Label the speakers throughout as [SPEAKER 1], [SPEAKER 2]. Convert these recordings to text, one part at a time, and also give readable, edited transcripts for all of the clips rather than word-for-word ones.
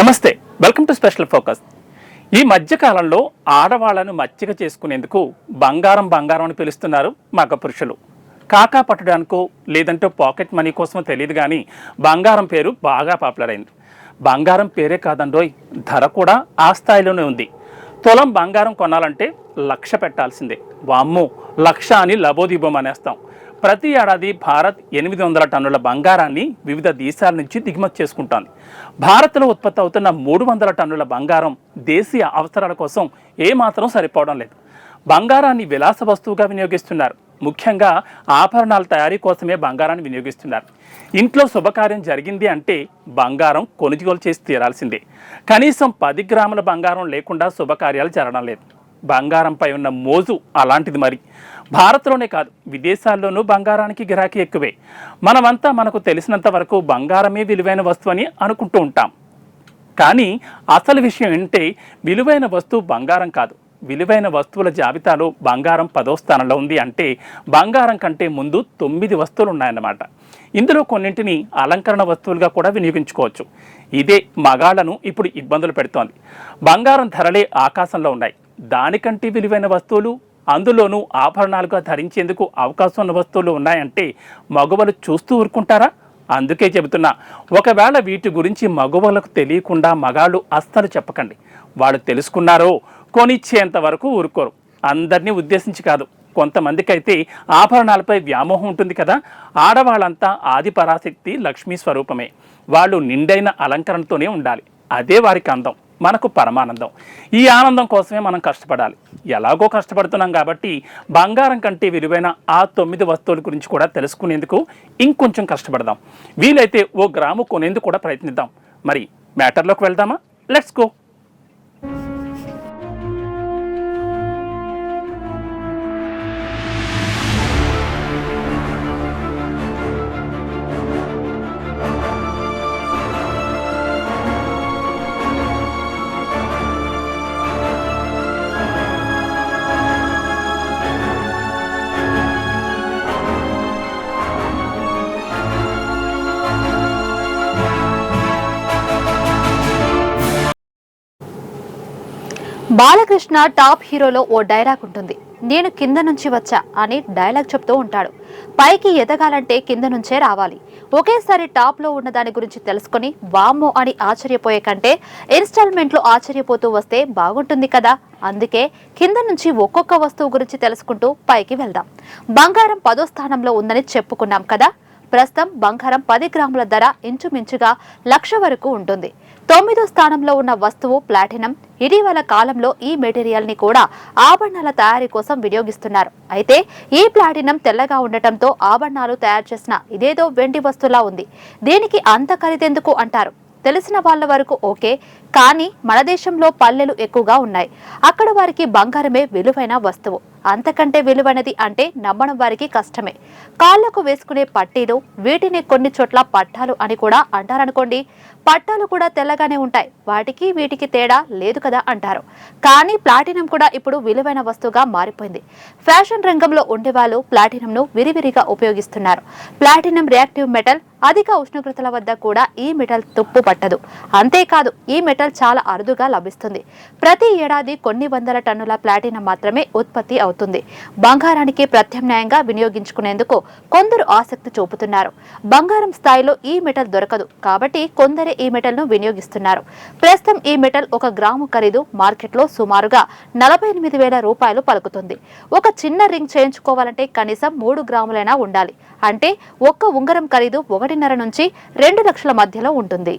[SPEAKER 1] నమస్తే, welcome to special focus. ఈ మధ్యకాలంలో ఆడవాళ్లను మచ్చిక చేసుకునేందుకు బంగారం బంగారం అని పిలుస్తున్నారు మగ పురుషులు. కాకా పట్టడానికో లేదంటే పాకెట్ మనీ కోసమో తెలియదు కానీ బంగారం పేరు బాగా పాపులర్ అయింది. బంగారం పేరే కాదండోయ్, ధర కూడా ఆ స్థాయిలోనే ఉంది. తులం బంగారం కొనాలంటే 1,00,000 పెట్టాల్సిందే. వామ్మో, 1,00,000 అని లబోదిబోం అనేస్తాం. ప్రతి ఏడాది భారత్ 800 టన్నుల బంగారాన్ని వివిధ దేశాల నుంచి దిగుమతి చేసుకుంటోంది. భారత్లో ఉత్పత్తి అవుతున్న 300 టన్నుల బంగారం దేశీయ అవసరాల కోసం ఏమాత్రం సరిపోవడం లేదు. బంగారాన్ని విలాస వస్తువుగా వినియోగిస్తున్నారు. ముఖ్యంగా ఆభరణాల తయారీ కోసమే బంగారాన్ని వినియోగిస్తున్నారు. ఇంట్లో శుభకార్యం జరిగింది అంటే బంగారం కొనుగోలు చేసి తీరాల్సిందే. కనీసం 10 గ్రాముల బంగారం లేకుండా శుభకార్యాలు జరగడం లేదు. బంగారంపై ఉన్న మోజు అలాంటిది. మరి భారత్లోనే కాదు, విదేశాల్లోనూ బంగారానికి గిరాకీ ఎక్కువే. మనమంతా మనకు తెలిసినంత వరకు బంగారమే విలువైన వస్తువు అని అనుకుంటూ ఉంటాం. కానీ అసలు విషయం ఏంటంటే విలువైన వస్తువు బంగారం కాదు. విలువైన వస్తువుల జాబితాలో బంగారం 10వ స్థానంలో ఉంది అంటే బంగారం కంటే ముందు 9 వస్తువులు ఉన్నాయన్నమాట. ఇందులో కొన్నింటిని అలంకరణ వస్తువులుగా కూడా వినియోగించుకోవచ్చు. ఇదే మగాళ్లను ఇప్పుడు ఇబ్బందులు పెడుతోంది. బంగారం ధరలే ఆకాశంలో ఉన్నాయి. దానికంటే విలువైన వస్తువులు, అందులోనూ ఆభరణాలుగా ధరించేందుకు అవకాశం ఉన్న వస్తువులు ఉన్నాయంటే మగవాళ్ళు చూస్తూ ఊరుకుంటారా? అందుకే చెబుతున్నా, ఒకవేళ వీటి గురించి మగవాళ్ళకు తెలియకుండా మగాళ్ళు అస్సలు చెప్పకండి. వాళ్ళు తెలుసుకున్నారో కొనిచ్చేంత వరకు ఊరుకోరు. అందరినీ ఉద్దేశించి కాదు, కొంతమందికి అయితే ఆభరణాలపై వ్యామోహం ఉంటుంది కదా. ఆడవాళ్ళంతా ఆది పరాశక్తి లక్ష్మీ స్వరూపమే. వాళ్ళు నిండైన అలంకరణతోనే ఉండాలి. అదే వారికి అందం, మనకు పరమానందం. ఈ ఆనందం కోసమే మనం కష్టపడాలి. ఎలాగో కష్టపడుతున్నాం కాబట్టి బంగారం కంటే విలువైన ఆ 9 వస్తువుల గురించి కూడా తెలుసుకునేందుకు ఇంకొంచెం కష్టపడదాం. వీలైతే 1 గ్రాము కొనేందుకు కూడా ప్రయత్నిద్దాం. మరి మ్యాటర్లోకి వెళ్దామా? Let's go.
[SPEAKER 2] బాలకృష్ణ టాప్ హీరోలో ఓ డైలాగ్ ఉంటుంది. నేను కింద నుంచి వచ్చా అని డైలాగ్ చెప్తూ ఉంటాడు. పైకి ఎదగాలంటే కింద నుంచే రావాలి. ఒకేసారి టాప్ లో ఉన్న దాని గురించి తెలుసుకుని వామ్మో అని ఆశ్చర్యపోయే కంటే ఇన్స్టాల్మెంట్లు ఆశ్చర్యపోతూ వస్తే బాగుంటుంది కదా. అందుకే కింద నుంచి ఒక్కొక్క వస్తువు గురించి తెలుసుకుంటూ పైకి వెళ్దాం. బంగారం 10వ స్థానంలో ఉందని చెప్పుకున్నాం కదా. ప్రస్తుతం బంగారం 10 గ్రాముల ధర ఇంచుమించుగా 1,00,000 వరకు ఉంటుంది. 9వ స్థానంలో ఉన్న వస్తువు ప్లాటినం. ఇటీవల కాలంలో ఈ మెటీరియల్ ని కూడా ఆభరణాల తయారీ కోసం వినియోగిస్తున్నారు. అయితే ఈ ప్లాటినం తెల్లగా ఉండటంతో ఆభరణాలు తయారు చేసిన ఇదేదో వెండి వస్తువులా ఉంది. దీనికి అంత ఖరీదెందుకు అంటారు. తెలిసిన వాళ్ళ వరకు ఓకే, కానీ మన దేశంలో పల్లెలు ఎక్కువగా ఉన్నాయి. అక్కడ వారికి బంగారమే విలువైన వస్తువు. అంతకంటే విలువైనది అంటే నమ్మడం వారికి కష్టమే. కాళ్లకు వేసుకునే పట్టీలు, వీటిని కొన్ని చోట్ల పట్టాలు అని కూడా అంటారనుకోండి. పట్టాలు కూడా తెల్లగానే ఉంటాయి. వాటికి వీటికి తేడా లేదు కదా అంటారు. కానీ ప్లాటినం కూడా ఇప్పుడు విలువైన వస్తువుగా మారిపోయింది. ఫ్యాషన్ రంగంలో ఉండేవాళ్ళు ప్లాటినంను విరివిరిగా ఉపయోగిస్తున్నారు. Platinum reactive metal. అధిక ఉష్ణోగ్రతల వద్ద కూడా ఈ మెటల్ తుప్పు పట్టదు. అంతేకాదు, ఈ మెటల్ చాలా అరుదుగా లభిస్తుంది. ప్రతి ఏడాది కొన్ని వందల టన్నుల ప్లాటినం మాత్రమే ఉత్పత్తి అవుతుంది. బంగారానికి ప్రత్యామ్నాయంగా వినియోగించుకునేందుకు కొందరు ఆసక్తి చూపుతున్నారు. బంగారం స్థాయిలో ఈ మెటల్ దొరకదు కాబట్టి కొందరే ఈ మెటల్ ను వినియోగిస్తున్నారు. ప్రస్తుతం ఈ మెటల్ 1 గ్రాము ఖరీదు మార్కెట్లో సుమారుగా 48,000 రూపాయలు పలుకుతుంది. ఒక చిన్న రింగ్ చేయించుకోవాలంటే కనీసం 3 గ్రాములైనా ఉండాలి. అంటే ఒక్క ఉంగరం ఖరీదు 1.5 నుంచి 2 లక్షల మధ్యలో ఉంటుంది.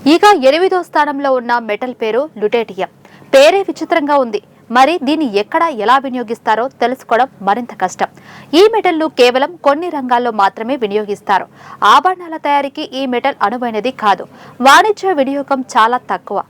[SPEAKER 2] ఇక 8వ స్థానంలో ఉన్న మెటల్ పేరు లుటేటియం. పేరే విచిత్రంగా ఉంది. మరి దీన్ని ఎక్కడ ఎలా వినియోగిస్తారో తెలుసుకోవడం మరింత కష్టం. ఈ మెటల్ను కేవలం కొన్ని రంగాల్లో మాత్రమే వినియోగిస్తారు. ఆభరణాల తయారీకి ఈ మెటల్ అనువైనది కాదు. వాణిజ్య వినియోగం చాలా తక్కువ.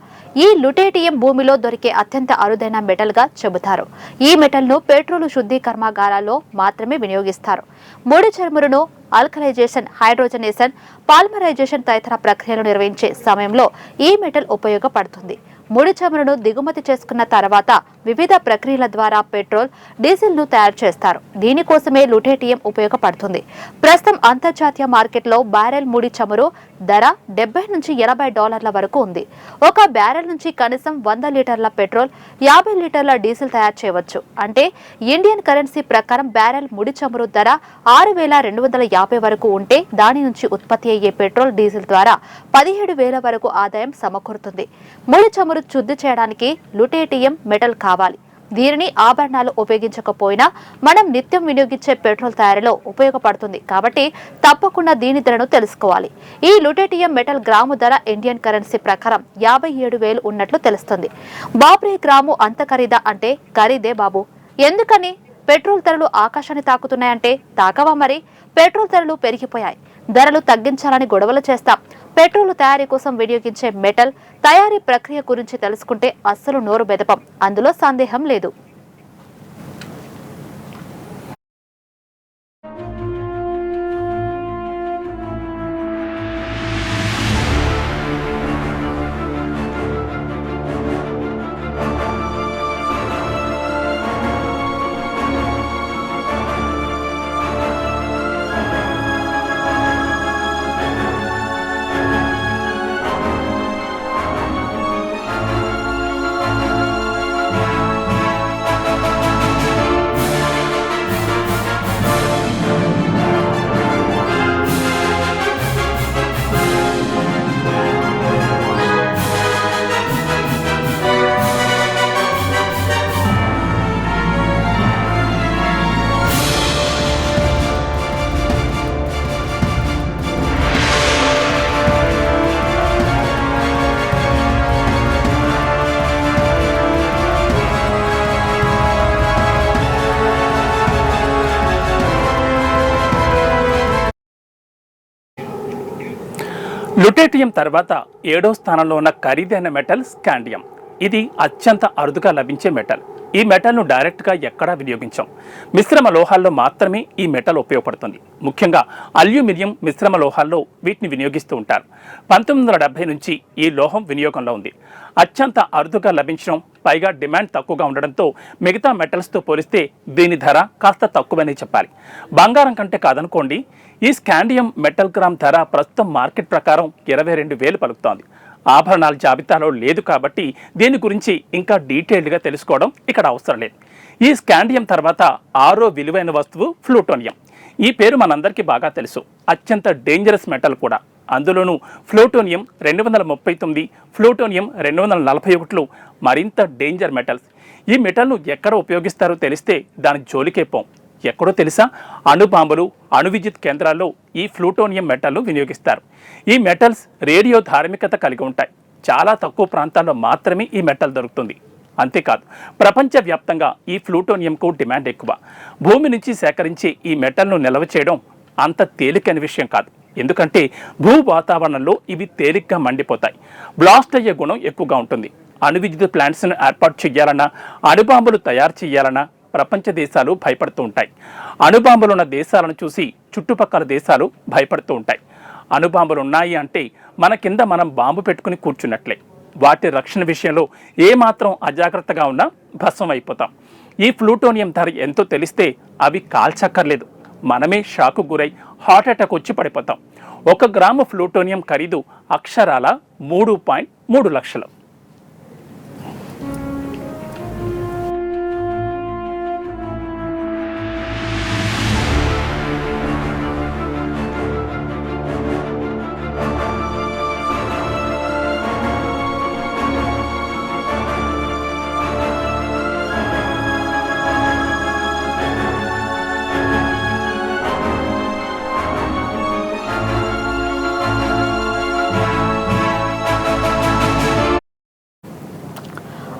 [SPEAKER 2] ఈ లుటేటియం భూమిలో దొరికే అత్యంత అరుదైన మెటల్ గా చెబుతారు. ఈ మెటల్ ను పెట్రోలు శుద్ధి కర్మాగారాల్లో మాత్రమే వినియోగిస్తారు. ముడి చమురును ఆల్కలైజేషన్, హైడ్రోజనేషన్, పాలిమరైజేషన్ తదితర ప్రక్రియలు నిర్వహించే సమయంలో ఈ మెటల్ ఉపయోగపడుతుంది. ముడి చమురును దిగుమతి చేసుకున్న తర్వాత వివిధ ప్రక్రియల ద్వారా పెట్రోల్, డీజిల్ ను తయారు చేస్తారు. దీనికోసమే లుటేటియం ఉపయోగపడుతుంది. ప్రస్తుతం అంతర్జాతీయ మార్కెట్లో బ్యారెల్ ముడి చమురు ధర $70 నుంచి $80 వరకు ఉంది. ఒక బ్యారెల్ నుంచి కనీసం 100 లీటర్ల పెట్రోల్, 50 లీటర్ల డీజిల్ తయారు చేయవచ్చు. అంటే ఇండియన్ కరెన్సీ ప్రకారం బ్యారెల్ ముడి చమురు ధర 6,250 వరకు ఉంటే దాని నుంచి ఉత్పత్తి అయ్యే పెట్రోల్, డీజిల్ ద్వారా 17,000 వరకు ఆదాయం సమకూరుతుంది. ముడి చమురు శుద్ధి చేయడానికి లుటేటియం మెటల్ కావాలి. దీనిని ఆభరణాలు ఉపయోగించకపోయినా మనం నిత్యం వినియోగించే పెట్రోల్ తయారీలో ఉపయోగపడుతుంది. కాబట్టి తప్పకుండా దీని ధరను తెలుసుకోవాలి. ఈ లుటేటియం మెటల్ గ్రాము ధర ఇండియన్ కరెన్సీ ప్రకారం 57,000 ఉన్నట్లు తెలుస్తుంది. బాబ్రే, గ్రాము అంత ఖరీదా అంటే ఖరీదే బాబు. ఎందుకని? పెట్రోల్ ధరలు ఆకాశాన్ని తాకుతున్నాయంటే తాకవా? మరి పెట్రోల్ ధరలు పెరిగిపోయాయి. ధరలు తగ్గించాలని గొడవలు చేస్తాం. పెట్రోల్ తయారీ కోసం వినియోగించే మెటల్ తయారీ ప్రక్రియ గురించి తెలుసుకుంటే అస్సలు నోరు బెదపం. అందులో సందేహం లేదు.
[SPEAKER 1] లుటేటియం తర్వాత 7వ స్థానంలో ఉన్న ఖరీదైన మెటల్ స్కాండియం. ఇది అత్యంత అరుదుగా లభించే మెటల్. ఈ మెటల్ను డైరెక్ట్గా ఎక్కడా వినియోగించాం. మిశ్రమ లోహాల్లో మాత్రమే ఈ మెటల్ ఉపయోగపడుతుంది. ముఖ్యంగా అల్యూమినియం మిశ్రమ లోహాల్లో వీటిని వినియోగిస్తూ ఉంటారు. 1970 నుంచి ఈ లోహం వినియోగంలో ఉంది. అత్యంత అరుదుగా లభించడం, పైగా డిమాండ్ తక్కువగా ఉండడంతో మిగతా మెటల్స్తో పోలిస్తే దీని ధర కాస్త తక్కువనే చెప్పాలి. బంగారం కంటే కాదనుకోండి. ఈ స్కాండియం మెటల్ గ్రామ్ ధర ప్రస్తుతం మార్కెట్ ప్రకారం 22,000 పలుకుతోంది. ఆభరణాల జాబితాలో లేదు కాబట్టి దీని గురించి ఇంకా డీటెయిల్డ్గా తెలుసుకోవడం ఇక్కడ అవసరం లేదు. ఈ స్కాండియం తర్వాత 6వ విలువైన వస్తువు ప్లూటోనియం. ఈ పేరు మనందరికీ బాగా తెలుసు. అత్యంత డేంజరస్ మెటల్ కూడా. అందులోనూ ప్లూటోనియం 239, ప్లూటోనియం 241 మరింత డేంజర్ మెటల్స్. ఈ మెటల్ను ఎక్కడ ఉపయోగిస్తారో తెలిస్తే దాని జోలికే పోం. ఎక్కడో తెలుసా? అణుబాంబులు, అణు విద్యుత్ కేంద్రాల్లో ఈ ప్లూటోనియం మెటల్ను వినియోగిస్తారు. ఈ మెటల్స్ రేడియో ధార్మికత కలిగి ఉంటాయి. చాలా తక్కువ ప్రాంతాల్లో మాత్రమే ఈ మెటల్ దొరుకుతుంది. అంతేకాదు, ప్రపంచవ్యాప్తంగా ఈ ప్లూటోనియంకు డిమాండ్ ఎక్కువ. భూమి నుంచి సేకరించి ఈ మెటల్ను నిల్వ చేయడం అంత తేలికైన విషయం కాదు. ఎందుకంటే భూ వాతావరణంలో ఇవి తేలిగ్గా మండిపోతాయి. బ్లాస్ట్ అయ్యే గుణం ఎక్కువగా ఉంటుంది. అణు విద్యుత్ ప్లాంట్స్ను ఏర్పాటు చేయాలన్నా, అణుబాంబులు తయారు చేయాలన్నా ప్రపంచ దేశాలు భయపడుతూ ఉంటాయి. అణుబాంబులున్న దేశాలను చూసి చుట్టుపక్కల దేశాలు భయపడుతూ ఉంటాయి. అణుబాంబులు ఉన్నాయి అంటే మన కింద మనం బాంబు పెట్టుకుని కూర్చున్నట్లే. వాటి రక్షణ విషయంలో ఏమాత్రం అజాగ్రత్తగా ఉన్నా భస్మం అయిపోతాం. ఈ ప్లూటోనియం ధర ఎంతో తెలిస్తే అవి కాల్చక్కర్లేదు, మనమే షాకు గురై హార్ట్ అటాక్ వచ్చి పడిపోతాం. 1 గ్రాము ప్లూటోనియం ఖరీదు అక్షరాల 3.3 లక్షలు.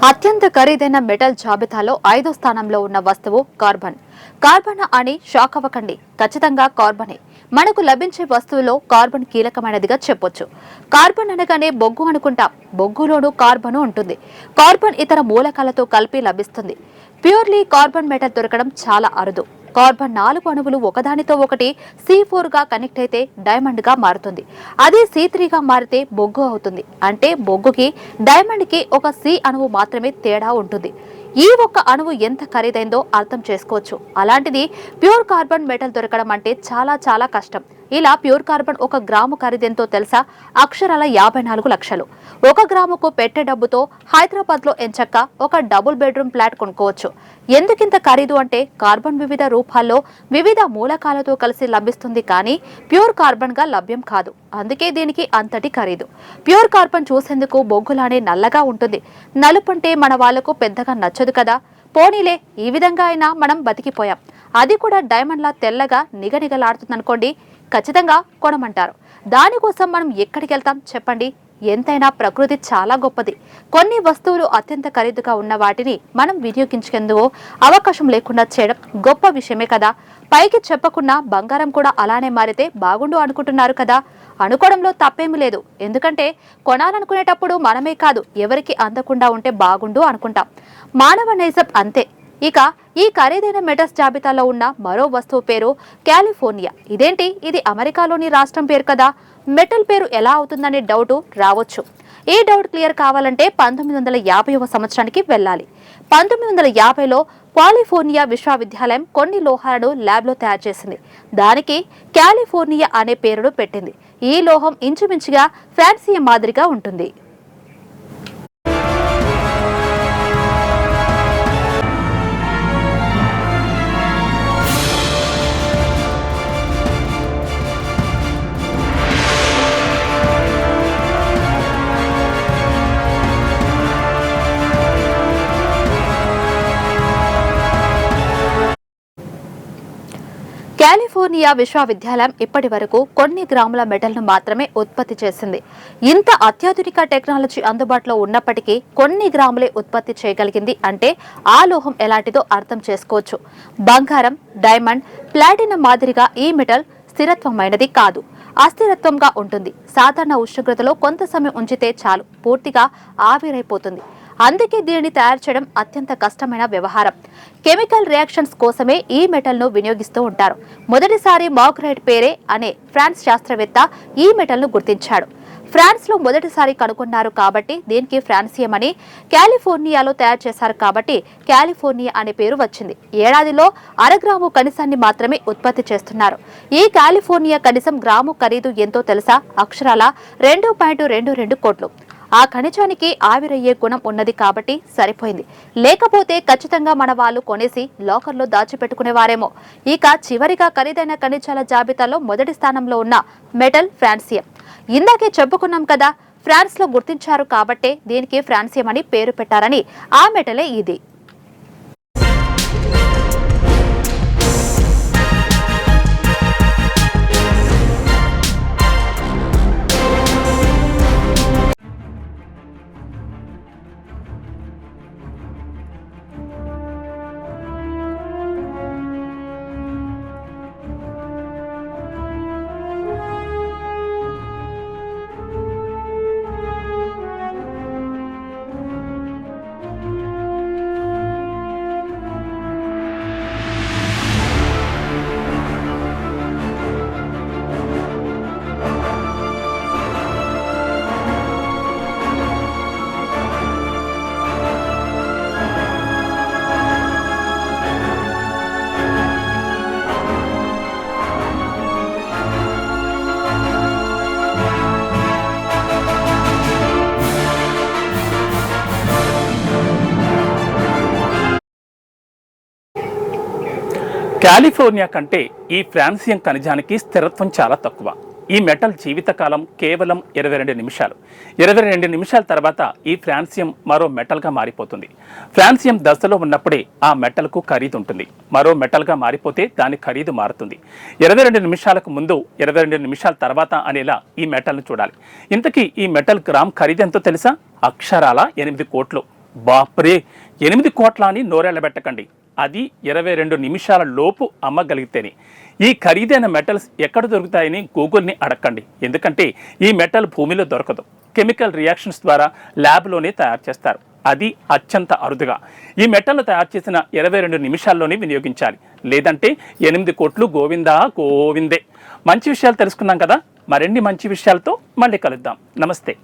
[SPEAKER 2] అత్యంత ఖరీదైన మెటల్ జాబితాలో 5వ స్థానంలో ఉన్న వస్తువు కార్బన్. కార్బన్ అని షాక్ అవ్వకండి, ఖచ్చితంగా కార్బనే. మనకు లభించే వస్తువులో కార్బన్ కీలకమైనదిగా చెప్పొచ్చు. కార్బన్ అనగానే బొగ్గు అనుకుంటాం, బొగ్గులోనూ కార్బన్ ఉంటుంది. కార్బన్ ఇతర మూలకాలతో కలిపి లభిస్తుంది. ప్యూర్లీ కార్బన్ మెటల్ దొరకడం చాలా అరుదు. కార్బన్ 4 అణువులు ఒకదానితో ఒకటి C4 గా కనెక్ట్ అయితే డైమండ్ గా మారుతుంది. అదే C3 గా మారితే బొగ్గు అవుతుంది. అంటే బొగ్గుకి డైమండ్ కి ఒక C అణువు మాత్రమే తేడా ఉంటుంది. ఈ ఒక్క అణువు ఎంత ఖరీదైందో అర్థం చేసుకోవచ్చు. అలాంటిది ప్యూర్ కార్బన్ మెటల్ దొరకడం అంటే చాలా చాలా కష్టం. ఇలా ప్యూర్ కార్బన్ 1 గ్రాము ఖరీదెంతో తెలుసా? అక్షరాల 54 లక్షలు. 1 గ్రాముకు పెట్టే డబ్బుతో హైదరాబాద్ లో ఎంచక్క ఒక డబుల్ బెడ్రూమ్ ఫ్లాట్ కొనుక్కోవచ్చు. ఎందుకింత ఖరీదు అంటే కార్బన్ వివిధ రూపాల్లో వివిధ మూలకాలతో కలిసి లభిస్తుంది, కానీ ప్యూర్ కార్బన్ గా లభ్యం కాదు. అందుకే దీనికి అంతటి ఖరీదు. ప్యూర్ కార్బన్ చూసేందుకు బొగ్గులానే నల్లగా ఉంటుంది. నలుపంటే మన వాళ్లకు పెద్దగా నచ్చదు కదా. పోనీలే, ఈ విధంగా అయినా మనం బతికిపోయాం. అది కూడా డైమండ్ లా తెల్లగా నిగనిగలాడుతుందనుకోండి, ఖచ్చితంగా కొనమంటారు. దానికోసం మనం ఎక్కడికి వెళ్తాం చెప్పండి? ఎంతైనా ప్రకృతి చాలా గొప్పది. కొన్ని వస్తువులు అత్యంత ఖరీదుగా ఉన్న వాటిని మనం వినియోగించేందుకు అవకాశం లేకుండా చేయడం గొప్ప విషయమే కదా. పైకి చెప్పకుండా బంగారం కూడా అలానే మారితే బాగుండు అనుకుంటున్నారు కదా. అనుకోవడంలో తప్పేమీ లేదు. ఎందుకంటే కొనాలనుకునేటప్పుడు మనమే కాదు, ఎవరికి అందకుండా ఉంటే బాగుండు అనుకుంటాం. మానవ నైజం అంతే. ఇక ఈ ఖరీదైన మెటల్స్ జాబితాలో ఉన్న మరో వస్తువు పేరు కాలిఫోర్నియా. ఇదేంటి, ఇది అమెరికాలోని రాష్ట్రం పేరు కదా, మెటల్ పేరు ఎలా అవుతుందనే డౌట్ రావచ్చు. ఈ డౌట్ క్లియర్ కావాలంటే 1950వ సంవత్సరానికి వెళ్ళాలి. 1950లో కాలిఫోర్నియా విశ్వవిద్యాలయం కొన్ని లోహాలను ల్యాబ్లో తయారు చేసింది. దానికి కాలిఫోర్నియా అనే పేరును పెట్టింది. ఈ లోహం ఇంచుమించుగా ఫ్రాన్సియం మాదిరిగా ఉంటుంది. కాలిఫోర్నియా విశ్వవిద్యాలయం ఇప్పటి వరకు కొన్ని గ్రాముల మెటల్ను మాత్రమే ఉత్పత్తి చేసింది. ఇంత అత్యాధునిక టెక్నాలజీ అందుబాటులో ఉన్నప్పటికీ కొన్ని గ్రాములే ఉత్పత్తి చేయగలిగింది అంటే ఆ లోహం ఎలాంటిదో అర్థం చేసుకోవచ్చు. బంగారం, డైమండ్, ప్లాటినం మాదిరిగా ఈ మెటల్ స్థిరత్వమైనది కాదు, అస్థిరత్వంగా ఉంటుంది. సాధారణ ఉష్ణోగ్రతలో కొంత సమయం ఉంచితే చాలు, పూర్తిగా ఆవిరైపోతుంది. అందుకే దీనిని తయారు చేయడం అత్యంత కష్టమైన వ్యవహారం. కెమికల్ రియాక్షన్స్ కోసమే ఈ మెటల్ను వినియోగిస్తూ ఉంటారు. మొదటిసారి మాగ్రైట్ పేరే అనే ఫ్రాన్స్ శాస్త్రవేత్త ఈ మెటల్ను గుర్తించాడు. ఫ్రాన్స్లో మొదటిసారి కనుగొన్నారు కాబట్టి దీనికి ఫ్రాన్సియం అని, కాలిఫోర్నియాలో తయారు చేశారు కాబట్టి కాలిఫోర్నియా అనే పేరు వచ్చింది. ఏడాదిలో 1/2 గ్రాము కనిసాన్ని మాత్రమే ఉత్పత్తి చేస్తున్నారు. ఈ కాలిఫోర్నియా కనిసం గ్రాము ఖరీదు ఎంతో తెలుసా? అక్షరాల 2.22 కోట్లు. ఆ ఖనిజానికి ఆవిరయ్యే గుణం ఉన్నది కాబట్టి సరిపోయింది. లేకపోతే ఖచ్చితంగా మన వాళ్ళు కొనేసి లాకర్లో దాచిపెట్టుకునేవారేమో. ఇక చివరిగా ఖరీదైన ఖనిజాల జాబితాలో మొదటి స్థానంలో ఉన్న మెటల్ ఫ్రాన్సియం. ఇందాకే చెప్పుకున్నాం కదా, ఫ్రాన్స్ లో గుర్తించారు కాబట్టే దీనికి ఫ్రాన్సియం అని పేరు పెట్టారని. ఆ మెటలే ఇది.
[SPEAKER 1] కాలిఫోర్నియా కంటే ఈ ఫ్రాన్సియం ఖనిజానికి స్థిరత్వం చాలా తక్కువ. ఈ మెటల్ జీవితకాలం కేవలం 22 నిమిషాలు. 22 నిమిషాల తర్వాత ఈ ఫ్రాన్సియం మరో మెటల్గా మారిపోతుంది. ఫ్రాన్సియం దశలో ఉన్నప్పుడే ఆ మెటల్కు ఖరీదు ఉంటుంది. మరో మెటల్గా మారిపోతే దాని ఖరీదు మారుతుంది. 22 నిమిషాలకు ముందు, 22 నిమిషాల తర్వాత అనేలా ఈ మెటల్ను చూడాలి. ఇంతకీ ఈ మెటల్ గ్రామ్ ఖరీదు ఎంతో తెలుసా? అక్షరాల 8 కోట్లు. బాప్రే, 8 కోట్ల అని నోరెళ్ళబెట్టకండి. అది 22 నిమిషాల లోపు అమ్మగలిగితేనే. ఈ ఖరీదైన మెటల్స్ ఎక్కడ దొరుకుతాయని గూగుల్ని అడగండి. ఎందుకంటే ఈ మెటల్ భూమిలో దొరకదు. కెమికల్ రియాక్షన్స్ ద్వారా ల్యాబ్లోనే తయారు చేస్తారు. అది అత్యంత అరుదుగా. ఈ మెటల్ను తయారు చేసిన 22 నిమిషాల్లోనే వినియోగించాలి. లేదంటే 8 కోట్లు గోవిందా గోవిందే. మంచి విషయాలు తెలుసుకున్నాం కదా, మరిన్ని మంచి విషయాలతో మళ్ళీ కలుద్దాం. నమస్తే.